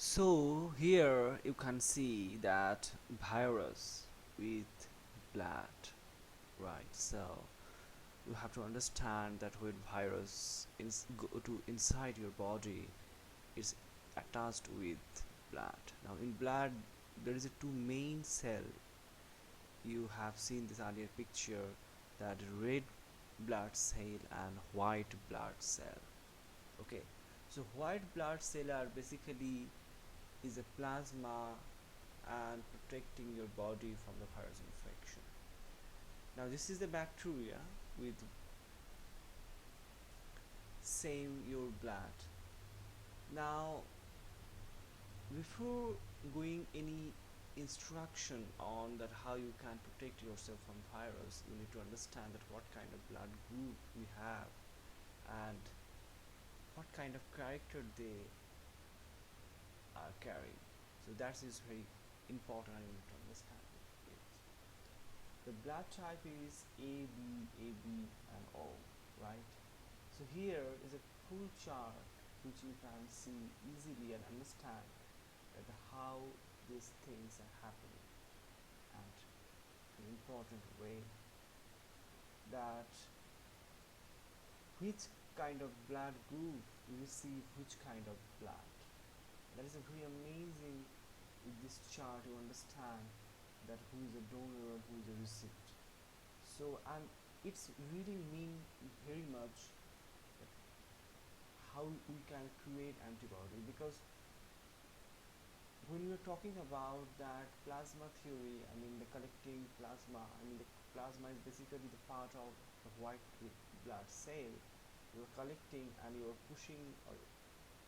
So here you can see that virus with blood, right? So you have to understand that when virus go to inside your body, it's attached with blood. Now in blood there is a two main cell. You have seen this earlier picture, that red blood cell and white blood cell. Okay, so white blood cell are basically is a plasma and protecting your body from the virus infection. Now this is the bacteria with same your blood. Now before going any instruction on that how you can protect yourself from virus, you need to understand that what kind of blood group we have and what kind of character they are carrying. So that is very important, I need to understand it. Yes. The blood type is AB, AB and O, right? So here is a full chart which you can see easily and understand that how these things are happening, and an important way that which kind of blood group receive which kind of blood. That is a very amazing. With this chart you understand that who is a donor and who is a recipient. So and it's really mean very much how we can create antibody, because when we are talking about that plasma theory, I mean the collecting plasma, I mean the plasma is basically the part of the white blood cell. You are collecting and you are pushing or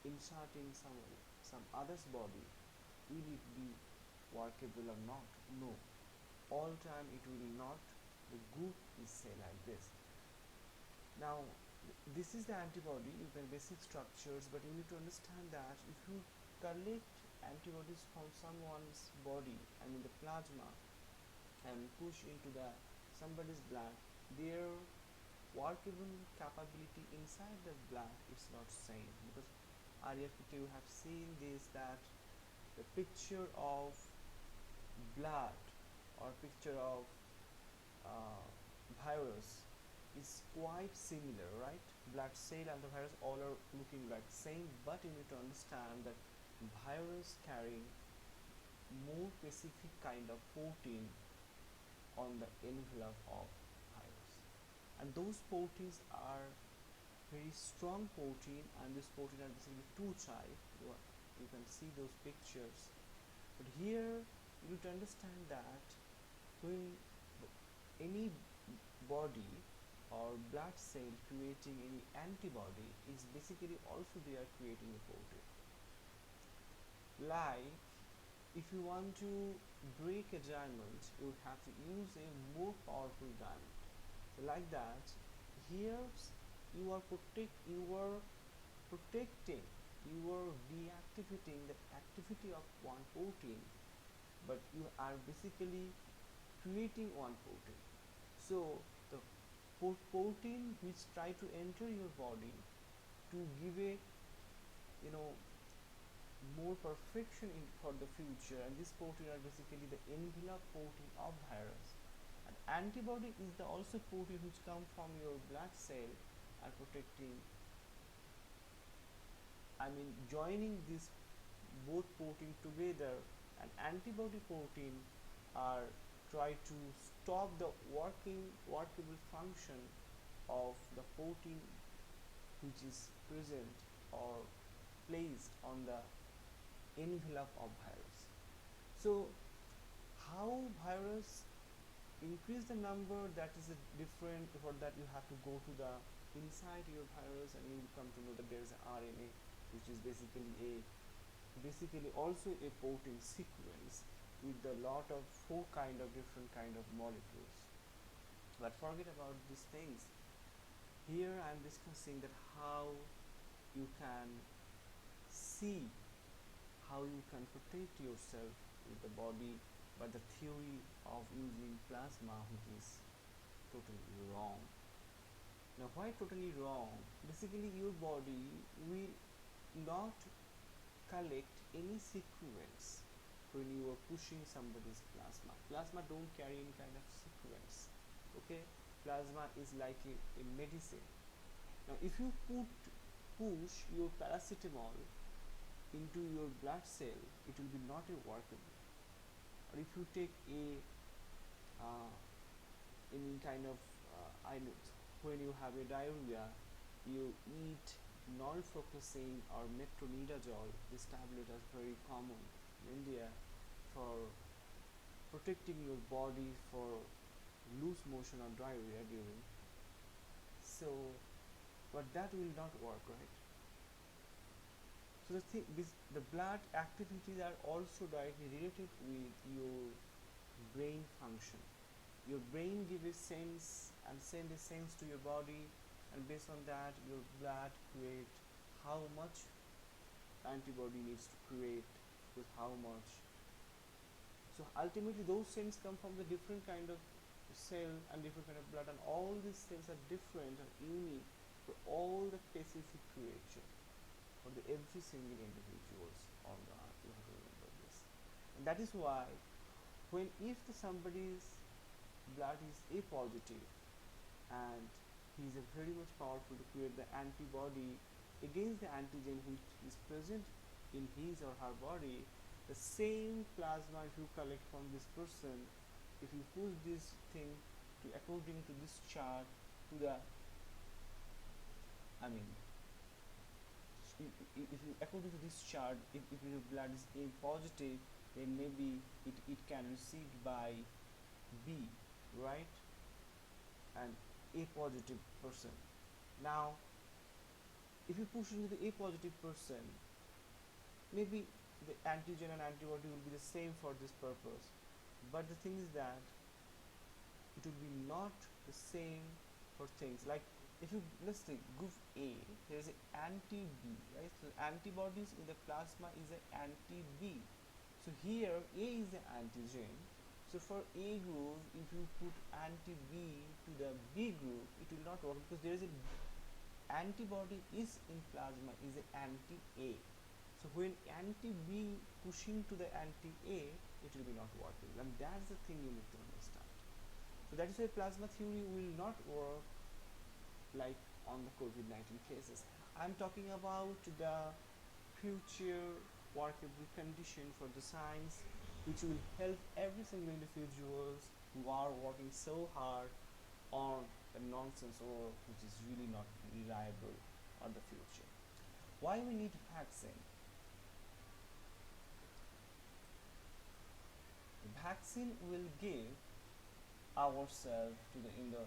inserting some other's body. Will it be workable or not? No. All time it will not. The group is say like this. Now this is the antibody, you can basic structures, but you need to understand that if you collect antibodies from someone's body, I mean the plasma, and push into the somebody's blood, their workable capability inside the blood is not same, because earlier picture you have seen this, that the picture of blood or picture of virus is quite similar, right? Blood cell and the virus all are looking like same, but you need to understand that virus carrying more specific kind of protein on the envelope of virus, and those proteins are very strong protein, and this protein are basically two type. You can see those pictures, but here you need to understand that when any body or blood cell creating any antibody is basically also they are creating a protein. Like if you want to break a diamond, you have to use a more powerful diamond. So like that, here you are protecting, you are deactivating the activity of one protein, but you are basically creating one protein. So the protein which try to enter your body to give a, you know, more perfection in for the future, and this protein are basically the envelope protein of virus. And antibody is the also protein which come from your blood cell and protecting, I mean joining this both protein together, and antibody protein are try to stop the workable function of the protein which is present or placed on the envelope of virus. So how virus increase the number, that is a different. For that you have to go to the inside your virus and you will come to know that there is an RNA, which is basically also a protein sequence with a lot of four kind of different kind of molecules. But forget about these things. Here I am discussing that how you can see how you can protect yourself with the body by the theory of using plasma, which is totally wrong. Now why totally wrong? Basically your body will not collect any sequence when you are pushing somebody's plasma. Plasma don't carry any kind of sequence. Okay, plasma is like a medicine. Now if you push your paracetamol into your blood cell, it will be not a workable. Or if you take a any kind of I know when you have a diarrhea, you eat norfloxacin or metronidazole. This tablet is very common in India for protecting your body for loose motion or diarrhea during. So, but that will not work, right? So the blood activities are also directly related with your brain function. Your brain gives a sense and send a sense to your body, and based on that your blood create how much antibody needs to create with how much. So ultimately those cells come from the different kind of cell and different kind of blood, and all these cells are different and unique for all the specific creature for the every single individuals on the earth. You have to remember this, and that is why when if somebody's blood is A positive and he is a very much powerful to create the antibody against the antigen which is present in his or her body, the same plasma if you collect from this person, if you push this thing to according to this chart to the I mean if you according to this chart, if your blood is A positive, then maybe it can receive by B, right? And A positive person. Now if you push into the A positive person, maybe the antigen and antibody will be the same for this purpose, but the thing is that it will be not the same for things like if you let's say group A, there is an anti-B, right? So antibodies in the plasma is an anti-B. So here A is the antigen. So for A group, if you put anti-B to the B group, it will not work because there is a antibody is in plasma is an anti-A. So when anti-B pushing to the anti-A, it will be not working, and that's the thing you need to understand. So that is why plasma theory will not work like on the COVID-19 cases. I'm talking about the future workable condition for the science which will help every single individuals who are working so hard on the nonsense or which is really not reliable on the future. Why we need vaccine? The vaccine will give ourselves to the in the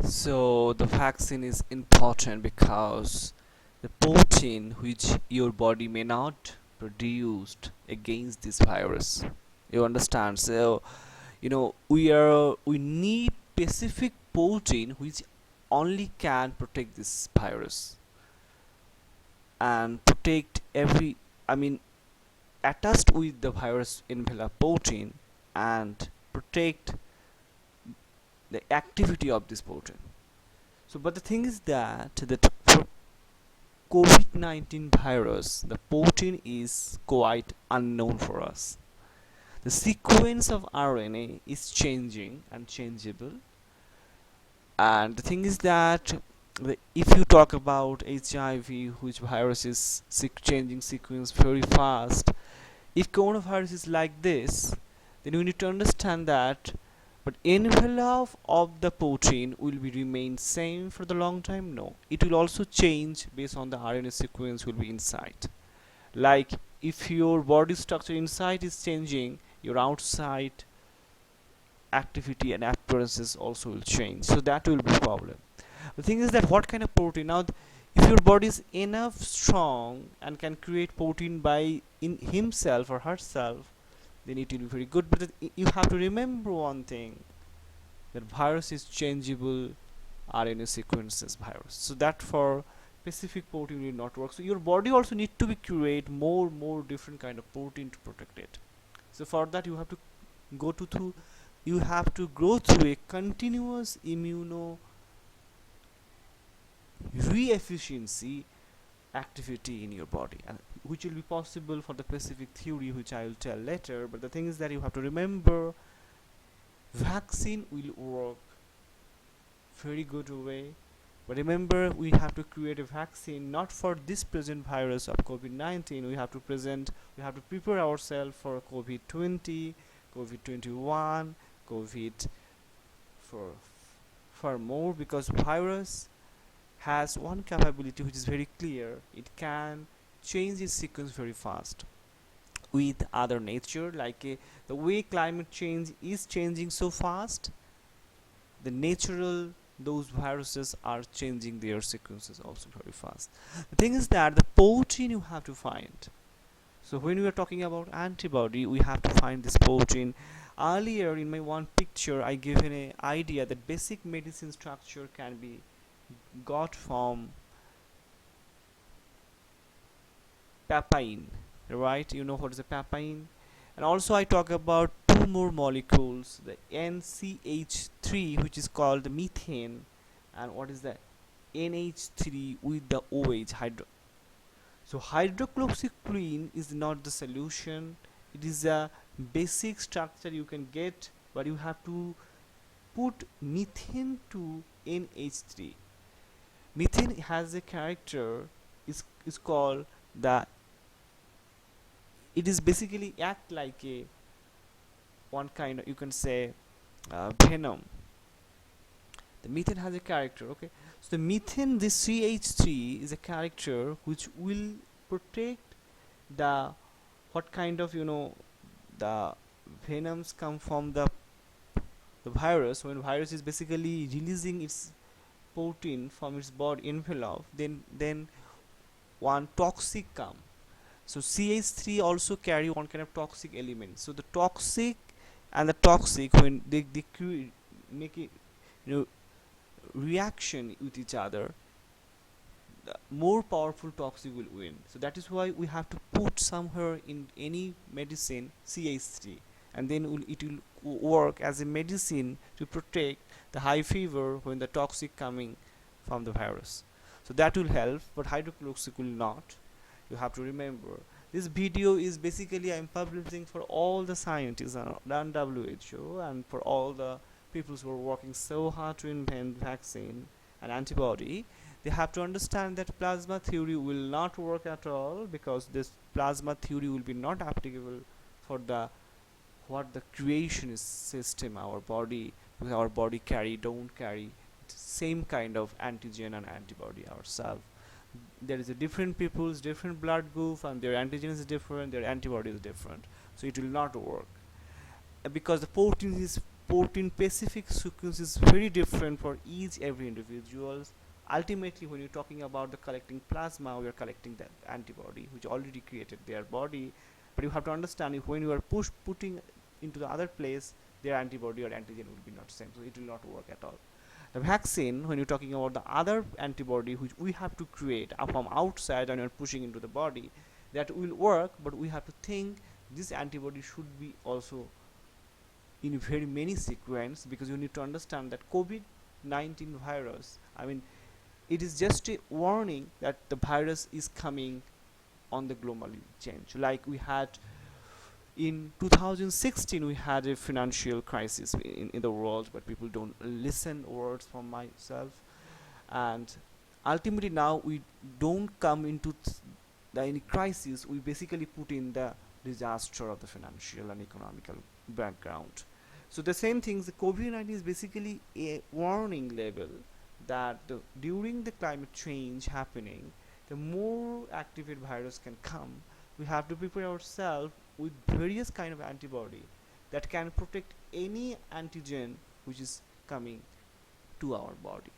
so the vaccine is important because the protein which your body may not produce against this virus, you understand? So we need specific protein which only can protect this virus and protect every attached with the virus enveloped protein and protect the activity of this protein. So but the thing is that for COVID-19 virus, the protein is quite unknown for us. The sequence of RNA is changing and changeable, and the thing is that if you talk about HIV, which virus is changing sequence very fast, if coronavirus is like this, then we need to understand that but envelope of the protein will be remain same for the long time. No, it will also change based on the RNA sequence will be inside. Like if your body structure inside is changing, your outside activity and appearances also will change, so that will be a problem. The thing is that what kind of protein now if your body is enough strong and can create protein by in himself or herself, then it will be very good. But you have to remember one thing, that virus is changeable RNA sequences virus, so that for specific protein will not work. So your body also need to be create more different kind of protein to protect it. So for that you have to grow through a continuous immuno re-efficiency activity in your body, and which will be possible for the specific theory which I will tell later. But the thing is that you have to remember vaccine will work very good way. But remember, we have to create a vaccine not for this present virus of COVID-19. We have to prepare ourselves for COVID-20, COVID-21, COVID for more, because virus has one capability which is very clear. It can change its sequence very fast with other nature, like the way climate change is changing so fast, the natural those viruses are changing their sequences also very fast. The thing is that the protein you have to find. So when we are talking about antibody, we have to find this protein. Earlier in my one picture, I gave an idea that basic medicine structure can be got from papain, right? You know what is a papain? And also I talk about two more molecules, the NCH3, which is called methane, and what is that? NH3 with the OH hydro. So hydroxychloroquine is not the solution. It is a basic structure you can get, but you have to put methane to NH3. Methane has a character is called the, it is basically act like a one kind of, you can say, venom. The methane has a character, okay? So the methane, this CH3 is a character which will protect the, what kind of, the venoms come from the virus. When virus is basically releasing its protein from its body envelope, then one toxic come. So CH3 also carry one kind of toxic element. So the toxic and the toxic, when they make it, reaction with each other, the more powerful toxic will win. So that is why we have to put somewhere in any medicine CH3, and then it will work as a medicine to protect the high fever when the toxic coming from the virus. So that will help, but hydroxychloroquine will not. You have to remember, this video is basically I am publishing for all the scientists and WHO, and for all the people who are working so hard to invent vaccine and antibody. They have to understand that plasma theory will not work at all, because this plasma theory will be not applicable for the what the creation is system our body, because our body don't carry same kind of antigen and antibody ourselves. There is a different people's different blood group, and their antigen is different, their antibody is different, so it will not work. Because the protein specific sequence is very different for each every individuals. Ultimately, when you're talking about the collecting plasma, we are collecting the antibody which already created their body, but you have to understand, if when you are putting into the other place, their antibody or antigen will be not same, so it will not work at all. The vaccine, when you're talking about the other antibody which we have to create from outside and you're pushing into the body, that will work, but we have to think this antibody should be also in very many sequence, because you need to understand that COVID-19 virus, I mean, it is just a warning that the virus is coming on the global change. Like we had in 2016, we had a financial crisis in the world, but people don't listen words from myself. And ultimately now we don't come into any crisis, we basically put in the disaster of the financial and economical background. So the same things, the COVID-19 is basically a warning level that during the climate change happening, the more activated virus can come. We have to prepare ourselves with various kind of antibody that can protect any antigen which is coming to our body.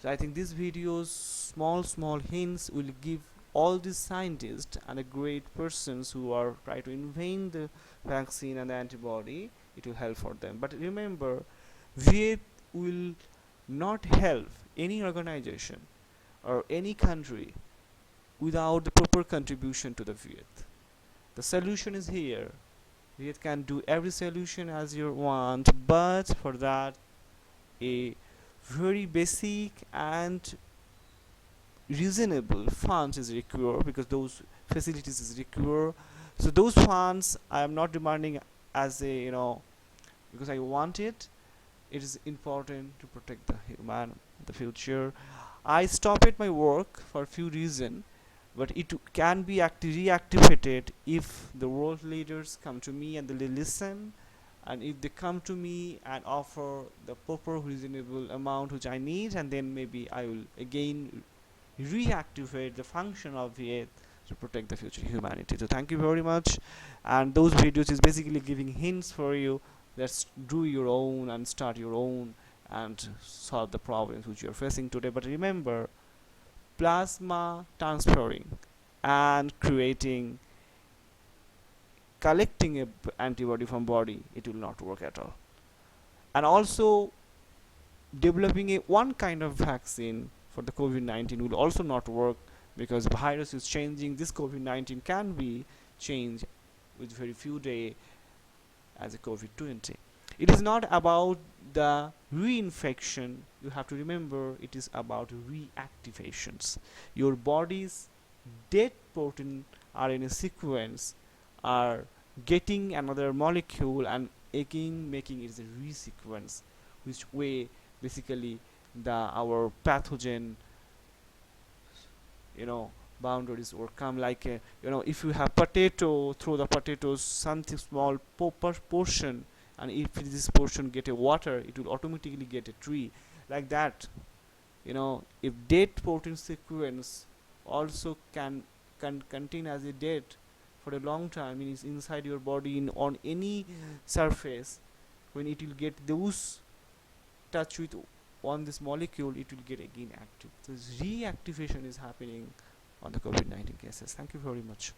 So I think these videos, small hints, will give all these scientists and the great persons who are trying to invent the vaccine and the antibody, it will help for them. But remember, VIYET will not help any organization or any country without the proper contribution to the VIYET. The solution is here. VIYET can do every solution as you want, but for that a very basic and reasonable funds is required, because those facilities is required. So those funds I am not demanding as a, because I want it. It is important to protect the human, the future. I stop at my work for a few reasons, but it can be reactivated if the world leaders come to me and they listen, and if they come to me and offer the proper reasonable amount which I need, and then maybe I will again reactivate the function of the earth to protect the future humanity. So thank you very much, and those videos is basically giving hints for you. Let's do your own and start your own and solve the problems which you're facing today. But remember, plasma transferring and creating, collecting a antibody from body, it will not work at all. And also developing a one kind of vaccine for the COVID-19 will also not work, because virus is changing. This COVID-19 can be changed with very few days as a COVID-20. It is not about the reinfection. You have to remember, it is about reactivations. Your body's dead protein RNA sequence are getting another molecule and again making it a resequence, which way basically our pathogen boundaries or come, like if you have potato, throw the potatoes something small portion, and if this portion get a water, it will automatically get a tree, like that. If dead protein sequence also can contain as a dead for a long time, means inside your body, on any surface, when it will get those touch with on this molecule, it will get again active. So this reactivation is happening on the COVID-19 cases. Thank you very much.